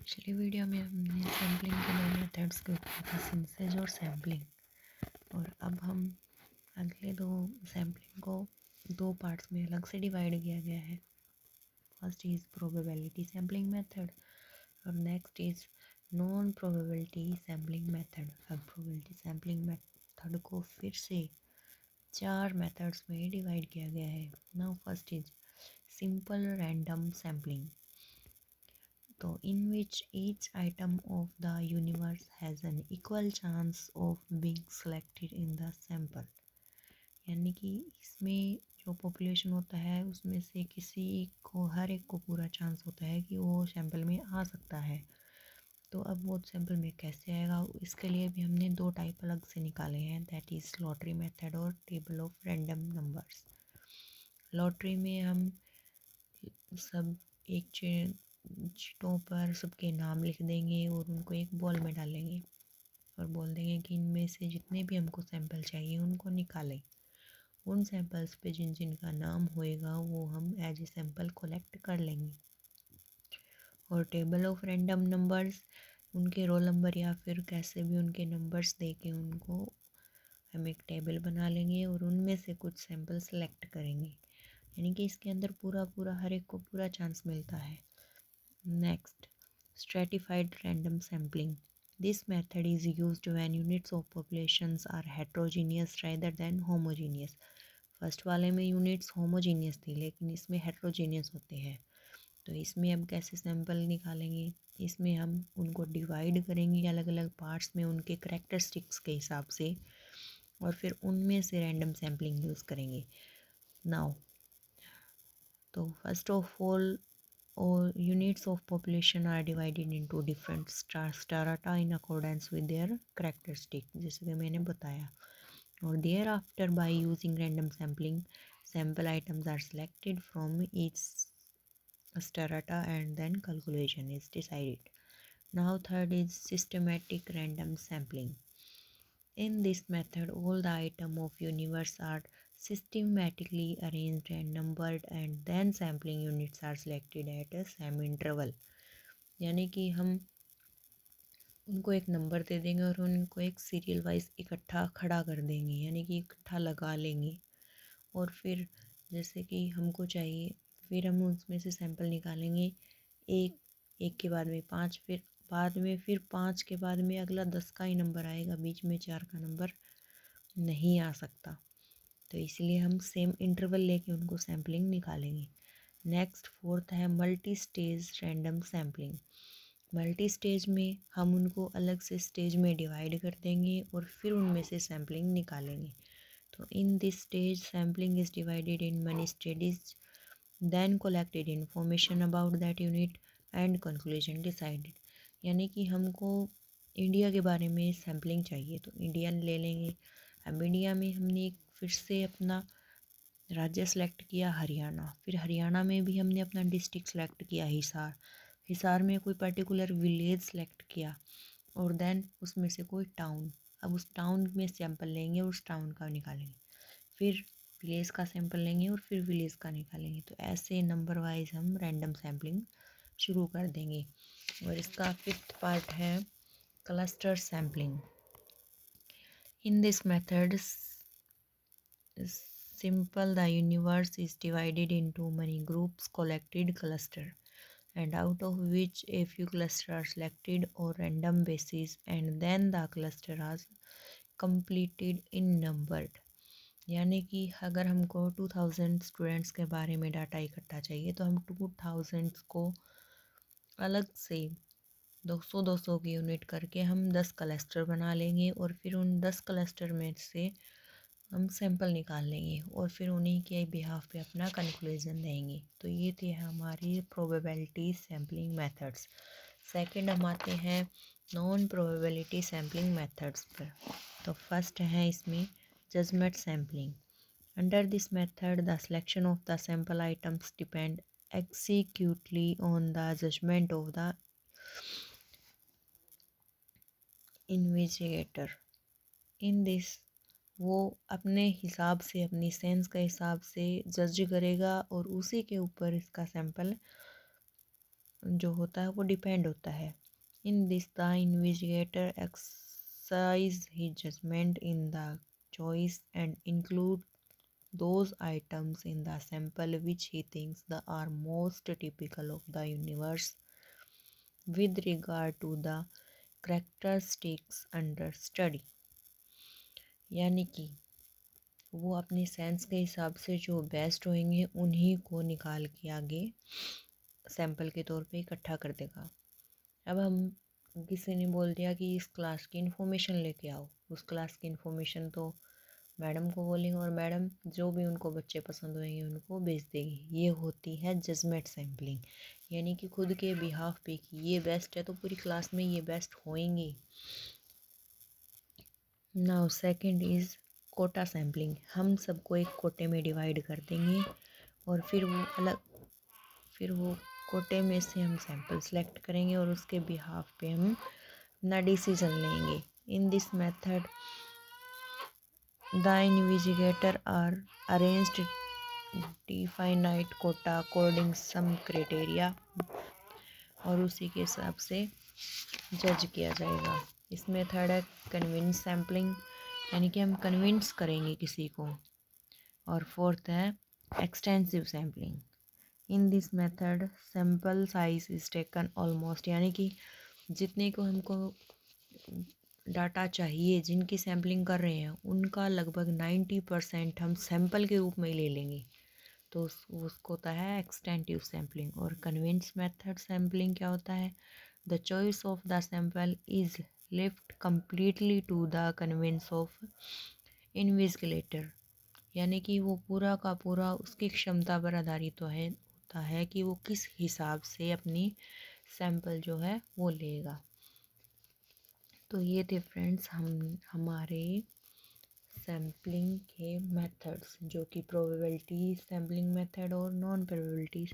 पिछली वीडियो में हमने सैम्पलिंग के दो मेथड्स के ऊपर था, सिंथेसिस और सैम्पलिंग। और अब हम अगले दो सैम्पलिंग को दो पार्ट्स में अलग से डिवाइड किया गया है। First is probability sampling method और next is non probability sampling method. अब प्रोबेबिलिटी सैम्पलिंग मेथड को फिर से चार मेथड्स में डिवाइड किया गया है। Now first is simple random sampling, तो in which each item of the universe has an equal chance of being selected in the sample। यानी कि इसमें जो पॉपुलेशन होता है उसमें से किसी को, हर एक को पूरा चांस होता है कि वो सैंपल में आ सकता है। तो अब वो सैंपल में कैसे आएगा, इसके लिए भी हमने दो टाइप अलग से निकाले हैं, दैट इज़ लॉटरी मेथड और table of random numbers. Lottery में हम सब एक शीटों पर सबके नाम लिख देंगे और उनको एक बॉल में डालेंगे और बोल देंगे कि इनमें से जितने भी हमको सैंपल चाहिए उनको निकालें। उन सैंपल्स पे जिन जिन का नाम होएगा वो हम एज ए सैंपल कलेक्ट कर लेंगे। और टेबल ऑफ रैंडम नंबर्स, उनके रोल नंबर या फिर कैसे भी उनके नंबर्स दे के उनको हम एक टेबल बना लेंगे और उनमें से कुछ सैंपल सेलेक्ट करेंगे। यानी कि इसके अंदर पूरा हर एक को पूरा चांस मिलता है। Next, stratified random sampling. This method is used when units of populations are heterogeneous rather than homogeneous। First वाले में यूनिट्स होमोजीनियस थी लेकिन इसमें हेट्रोजीनियस होते हैं। तो इसमें अब कैसे सैंपल निकालेंगे, इसमें हम उनको डिवाइड करेंगे अलग अलग पार्ट्स में उनके करेक्टरिस्टिक्स के हिसाब से और फिर उनमें से रैंडम सैम्पलिंग यूज़ करेंगे। नाउ तो first of all, or units of population are divided into different strata in accordance with their characteristic, जैसे कि मैंने बताया। और thereafter by using random sampling, sample items are selected from each strata and then calculation is decided। Now third is systematic random sampling। In this method all the items of universe are systematically arranged and numbered and then sampling units are selected at a same interval। यानी कि हम उनको एक number दे देंगे और उनको एक serial wise इकट्ठा खड़ा कर देंगे, यानी कि इकट्ठा लगा लेंगे। और फिर जैसे कि हमको चाहिए फिर हम उसमें से सैंपल निकालेंगे, एक के बाद में 5, फिर बाद में फिर 5 के बाद में अगला 10 का ही नंबर आएगा, बीच में 4 का नंबर नहीं आ सकता। तो इसलिए हम सेम इंटरवल लेके उनको सैम्पलिंग निकालेंगे। नेक्स्ट फोर्थ है multi stage random sampling. Multi stage में हम उनको अलग से स्टेज में डिवाइड कर देंगे और फिर उनमें से सैम्पलिंग निकालेंगे। तो in this stage sampling is divided in many stages, then collected information about that unit and conclusion decided. यानी कि हमको इंडिया के बारे में सैम्पलिंग चाहिए तो इंडिया ले लेंगे। अब इंडिया में हमने फिर से अपना राज्य सेलेक्ट किया हरियाणा, फिर हरियाणा में भी हमने अपना डिस्ट्रिक्ट सेलेक्ट किया हिसार, हिसार में कोई पर्टिकुलर विलेज सेलेक्ट किया और देन उसमें से कोई टाउन। अब उस टाउन में सैंपल लेंगे और उस टाउन का निकालेंगे, फिर विलेज का सैंपल लेंगे और फिर विलेज का निकालेंगे। तो ऐसे नंबर वाइज हम रैंडम सैम्पलिंग शुरू कर देंगे। और इसका फिफ्थ पार्ट है cluster sampling. In this method simple, the universe is divided into many groups collected cluster and out of which a few clusters are selected or random basis and then the cluster are completed in numbered। यानी कि अगर हमको 2000 students के बारे में data इकट्ठा चाहिए तो हम 2000 को अलग से 200 की यूनिट करके हम 10 क्लस्टर बना लेंगे और फिर उन 10 क्लस्टर में से हम सैंपल निकाल लेंगे और फिर उन्हीं के बिहाफ पे अपना कंक्लूजन देंगे। तो ये थे हमारी प्रोबेबिलिटी सैम्पलिंग मेथड्स। सेकंड हम आते हैं नॉन प्रोबेबिलिटी सैम्पलिंग मेथड्स पर। तो फर्स्ट है इसमें judgement sampling. Under this method the selection of the sample items depend exactly on the judgement of the investigator. In this वो अपने हिसाब से, अपनी सेंस के हिसाब से जज करेगा और उसी के ऊपर इसका सैंपल जो होता है वो डिपेंड होता है। In this the investigator exercise his judgement in the choice and include those items in the sample which he thinks are most typical of the universe with regard to the characteristics under study। यानी कि वो अपने sense के हिसाब से जो best होंगे उन्हीं को निकाल के आगे सैंपल के तौर पे इकट्ठा कर देगा। अब हम किसी ने बोल दिया कि इस क्लास की इन्फॉर्मेशन लेके आओ, उस क्लास की इन्फॉर्मेशन तो मैडम को बोलेंगे और मैडम जो भी उनको बच्चे पसंद होंगे उनको भेज देगी। ये होती है जजमेंट सैम्पलिंग, यानी कि खुद के बिहाफ पे कि ये बेस्ट है तो पूरी क्लास में ये बेस्ट होंगे। Now second is quota sampling. हम सबको एक कोटे में डिवाइड कर देंगे और फिर वो कोटे में से हम सैंपल सेलेक्ट करेंगे और उसके बिहाफ पे हम अपना डिसीजन लेंगे। In this method the investigator are arranged definite quota according some criteria और उसी के हिसाब से जज किया जाएगा। इसमें थर्ड है कन्विंस सैम्पलिंग, यानी कि हम कन्विंस करेंगे किसी को। और फोर्थ है extensive sampling. In this method sample size is taken almost, यानी कि जितने को हमको डाटा चाहिए, जिनकी सैम्पलिंग कर रहे हैं उनका लगभग 90% हम सैंपल के रूप में ही ले लेंगे, तो उसको होता है एक्सटेंसिव सैम्पलिंग। और कन्विंस मेथड सैम्पलिंग क्या होता है? The choice of the sample is left completely to the convenience of investigator, यानी कि वो पूरा का पूरा उसकी क्षमता पर आधारित होता है कि वो किस हिसाब से अपनी सैंपल जो है वो लेगा। तो ये थे फ्रेंड्स हमारे सैम्पलिंग के मेथड्स, जो कि प्रोबेबिलिटी सैम्पलिंग मेथड और नॉन प्रोबेबिलिटी